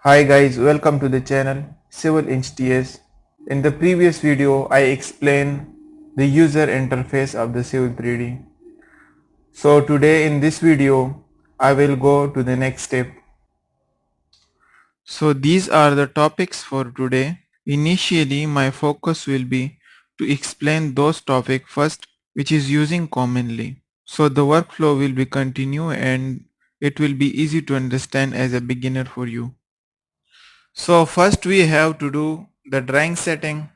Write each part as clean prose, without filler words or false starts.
Hi guys, welcome to the channel Civil TS. In the previous video, I explained the user interface of the Civil 3D. So today in this video, I will go to the next step. So these are the topics for today. Initially, my focus will be to explain those topics first, which is using commonly. So the workflow will be continue and it will be easy to understand as a beginner for you. So first we have to do the drawing setting.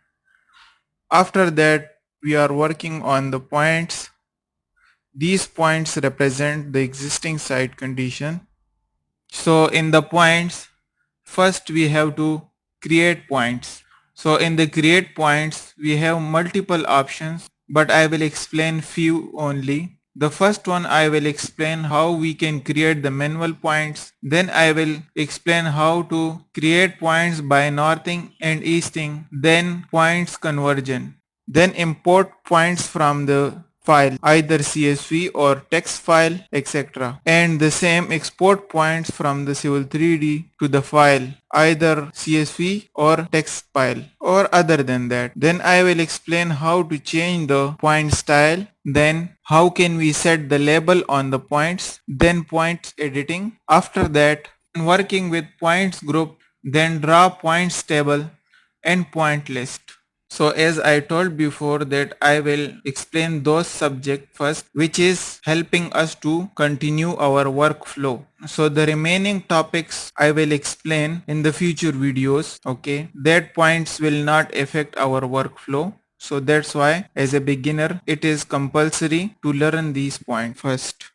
After that we are working on the points. These points represent the existing site condition. So in the points, first we have to create points. So in the create points we have multiple options, but I will explain few only. The first one I will explain how we can create the manual points. Then I will explain how to create points by northing and easting. Then points conversion. Then import points from the file, either CSV or text file, etc. And the same export points from the Civil 3D to the file, either CSV or text file or other than that. Then I will explain how to change the point style. Then how can we set the label on the points. Then points editing. After that, working with points group, then draw points table and point list. So as I told before that I will explain those subject first, which is helping us to continue our workflow. So the remaining topics I will explain in the future videos. Okay, that points will not affect our workflow. So that's why as a beginner it is compulsory to learn these points first.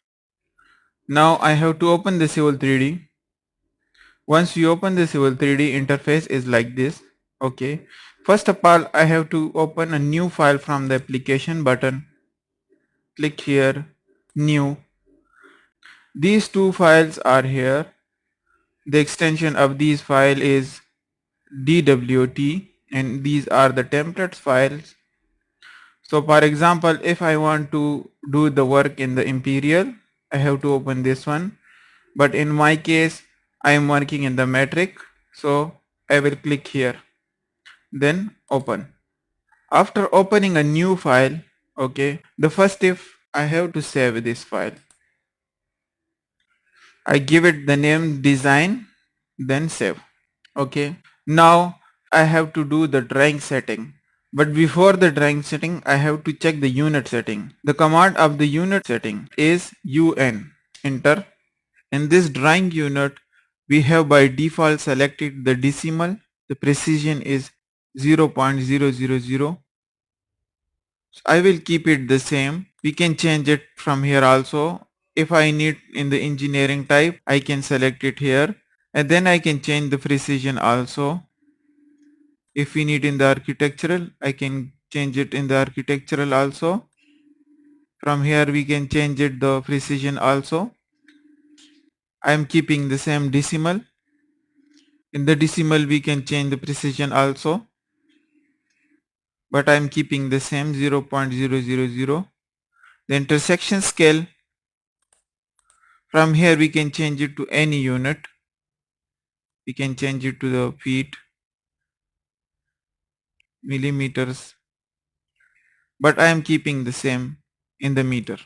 Now I have to open the Civil 3D. Once you open the Civil 3D, interface is like this. Okay. First of all, I have to open a new file from the application button. Click here, new. These two files are here. The extension of these file is DWT and these are the templates files. So for example, if I want to do the work in the Imperial, I have to open this one. But in my case, I am working in the metric. So I will click here. Then open. After opening a new file, okay, the first step I have to save this file. I give it the name design, then save. Okay, now I have to do the drawing setting. But before the drawing setting, I have to check the unit setting. The command of the unit setting is UN. Enter. In this drawing unit, we have by default selected the decimal. The precision is 0.000. So I will keep it the same. We can change it from here also. If I need in the engineering type, I can select it here and then I can change the precision also. If we need in the architectural, I can change it in the architectural also. From here we can change it the precision also. I am keeping the same decimal. In the decimal we can change the precision also. But I am keeping the same 0.000. The intersection scale, from here we can change it to any unit. We can change it to the feet, millimeters, but I am keeping the same in the meter.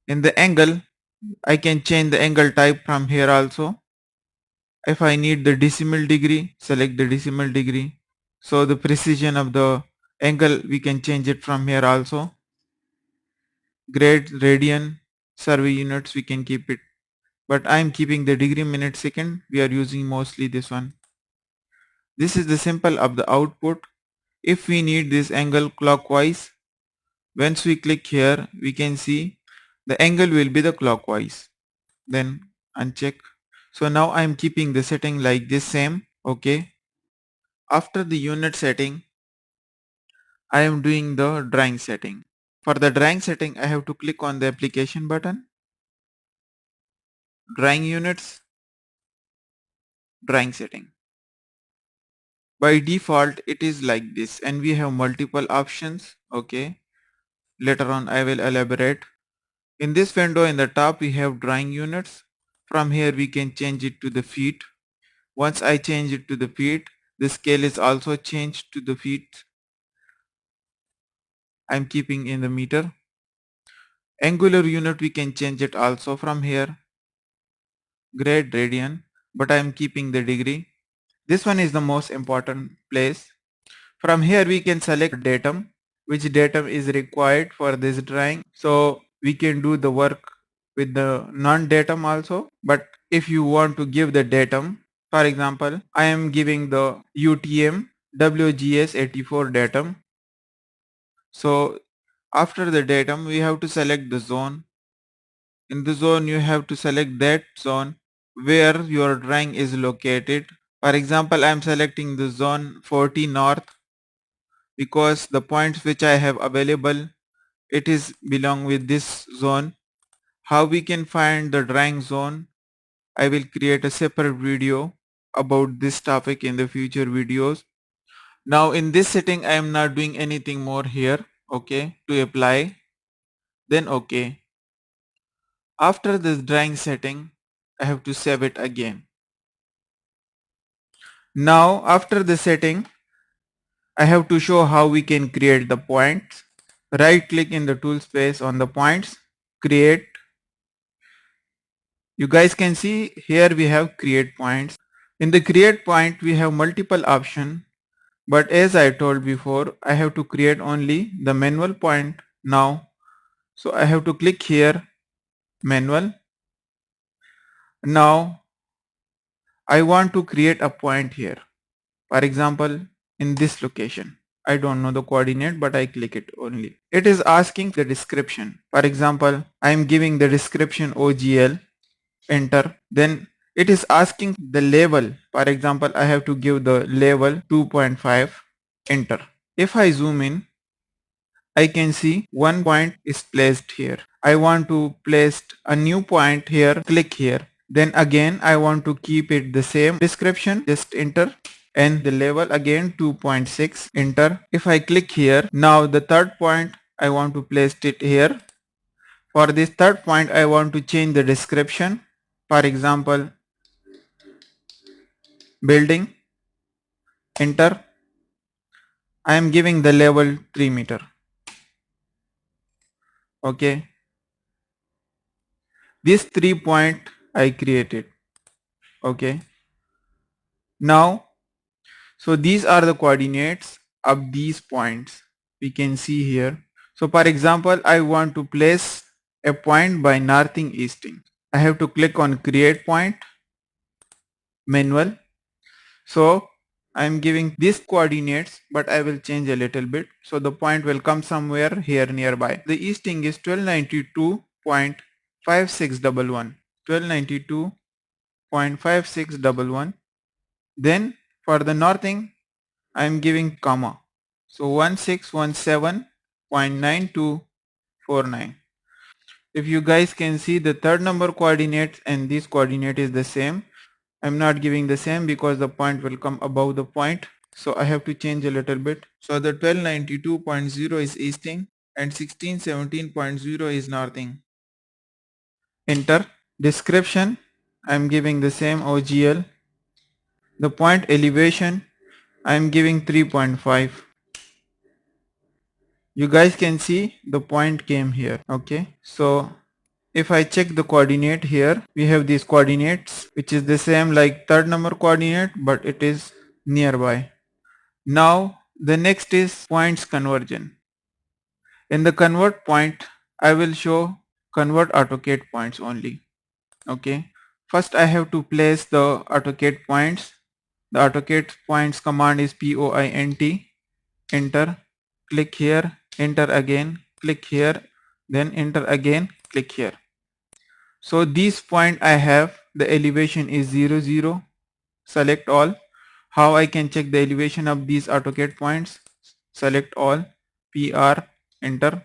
In the angle, I can change the angle type from here also. If I need the decimal degree, select the decimal degree. So the precision of the angle we can change it from here also. Grade, radian, survey units we can keep it. But I am keeping the degree, minute, second. We are using mostly this one. This is the symbol of the output. If we need this angle clockwise, once we click here, we can see the angle will be the clockwise. Then uncheck. So now I am keeping the setting like this same. Okay. After the unit setting, I am doing the drawing setting. For the drawing setting, I have to click on the application button, drawing units, drawing setting. By default, it is like this and we have multiple options. Okay. Later on, I will elaborate. In this window in the top, we have drawing units. From here, we can change it to the feet. Once I change it to the feet, the scale is also changed to the feet. I'm keeping in the meter. Angular unit we can change it also from here, grade radian, but I'm keeping the degree. This one is the most important place. From here we can select datum, which datum is required for this drawing. So we can do the work with the non-datum also. But if you want to give the datum, for example, I am giving the UTM WGS84 datum. So after the datum, we have to select the zone. In the zone, you have to select that zone where your drawing is located. For example, I am selecting the zone 40 north because the points which I have available, it is belong with this zone. How we can find the drawing zone? I will create a separate video about this topic in the future videos. Now in this setting, I am not doing anything more here. Okay, to apply, then okay. After this drawing setting, I have to save it again. Now after the setting, I have to show how we can create the points. Right click in the tool space on the points, create. You guys can see here we have create points. In the create point we have multiple options, but as I told before, I have to create only the manual point now. So I have to click here, manual. Now I want to create a point here. For example, in this location. I don't know the coordinate, but I click it only. It is asking the description. For example, I am giving the description OGL, enter. Then it is asking the level. For example, I have to give the level 2.5, enter. If I zoom in, I can see one point is placed here. I want to place a new point here, click here. Then again I want to keep it the same description, just enter, and the level again 2.6, enter. If I click here, now the third point I want to place it here. For this third point I want to change the description. For example, building, enter. I am giving the level 3 meter. Okay, these 3 point I created. Okay, now so these are the coordinates of these points we can see here. So for example, I want to place a point by northing easting. I have to click on create point, manual. So I am giving these coordinates, but I will change a little bit. So the point will come somewhere here nearby. The easting is 1292.5611. 1292.5611. Then for the northing, I am giving comma. So 1617.9249. If you guys can see, the third number coordinate and this coordinate is the same. I'm not giving the same because the point will come above the point. So I have to change a little bit. So the 1292.0 is easting and 1617.0 is northing. Enter. Description, I'm giving the same OGL. The point elevation, I'm giving 3.5. You guys can see the point came here. Okay, so if I check the coordinate here, we have these coordinates which is the same like third number coordinate, but it is nearby. Now the next is points conversion. In the convert point, I will show convert AutoCAD points only. Okay, first I have to place the AutoCAD points. The AutoCAD points command is POINT, enter, click here, enter again, click here, then enter again, click here. So this point I have, the elevation is 0, 0, select all. How I can check the elevation of these AutoCAD points? Select all, PR, enter.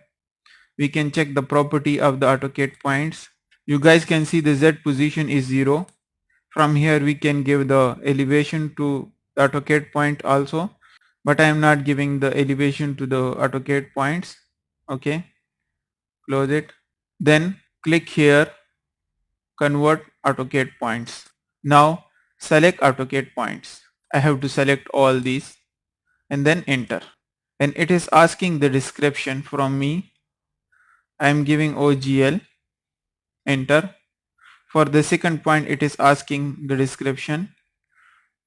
We can check the property of the AutoCAD points. You guys can see the Z position is 0. From here we can give the elevation to the AutoCAD point also, but I am not giving the elevation to the AutoCAD points. Okay, close it. Then click here, convert AutoCAD points. Now select AutoCAD points. I have to select all these and then enter. And it is asking the description from me. I am giving OGL, enter. For the second point, it is asking the description,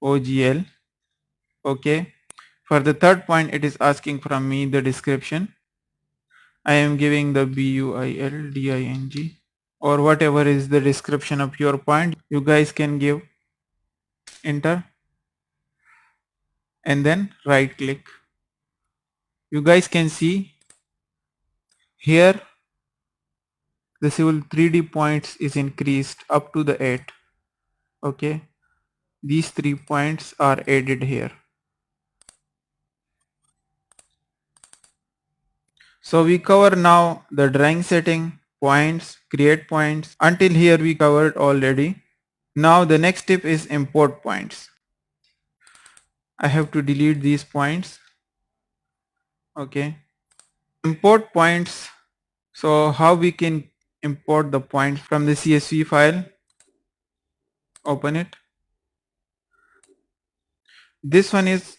OGL, okay. For the third point, it is asking from me the description. I am giving the BUILDING or whatever is the description of your point. You guys can give, enter, and then right click. You guys can see here the civil 3D points is increased up to the 8. Okay, these 3 points are added here. So we cover now the drawing setting, points, create points. Until here we covered already. Now the next step is import points. I have to delete these points. Okay. Import points. So how we can import the points from the CSV file? Open it. This one is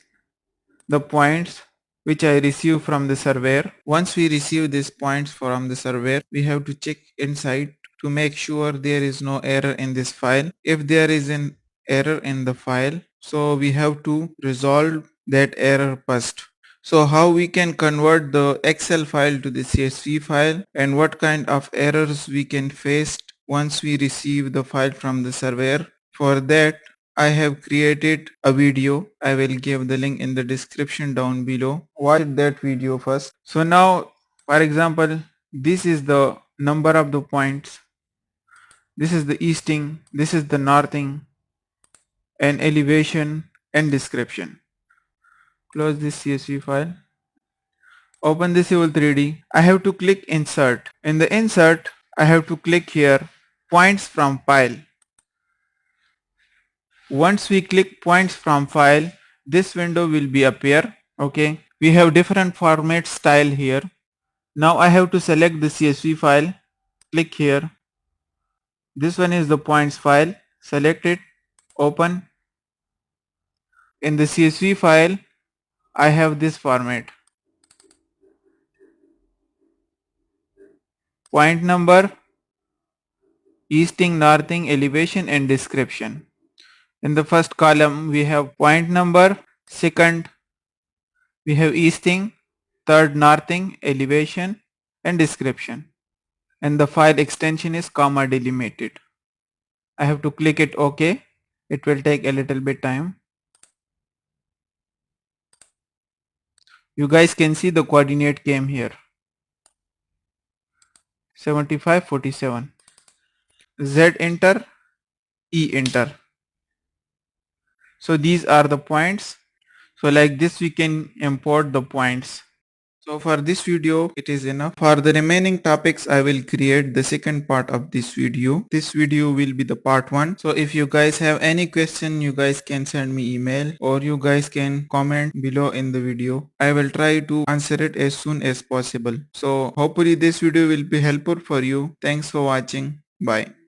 the points which I receive from the surveyor. Once we receive these points from the surveyor, we have to check inside to make sure there is no error in this file. If there is an error in the file, so we have to resolve that error first. So how we can convert the Excel file to the CSV file and what kind of errors we can face once we receive the file from the surveyor. For that, I have created a video. I will give the link in the description down below. Watch that video first. So now, for example, this is the number of the points. This is the easting. This is the northing and elevation and description. Close this CSV file. Open the Civil 3D. I have to click insert. In the insert, I have to click here points from file. Once we click points from file, this window will be appear. Okay, we have different format style here. Now I have to select the CSV file. Click here. This one is the points file. Select it. Open. In the CSV file, I have this format. Point number, easting, northing, elevation and description. In the first column, we have point number. Second, we have easting. Third, northing, elevation and description. And the file extension is comma delimited. I have to click it OK. It will take a little bit time. You guys can see the coordinate came here. 7547. Z enter, E enter. So these are the points. So like this we can import the points. So for this video it is enough. For the remaining topics I will create the second part of this video. This video will be the part 1. So if you guys have any question, you guys can send me email or you guys can comment below in the video. I will try to answer it as soon as possible. So hopefully this video will be helpful for you. Thanks for watching. Bye.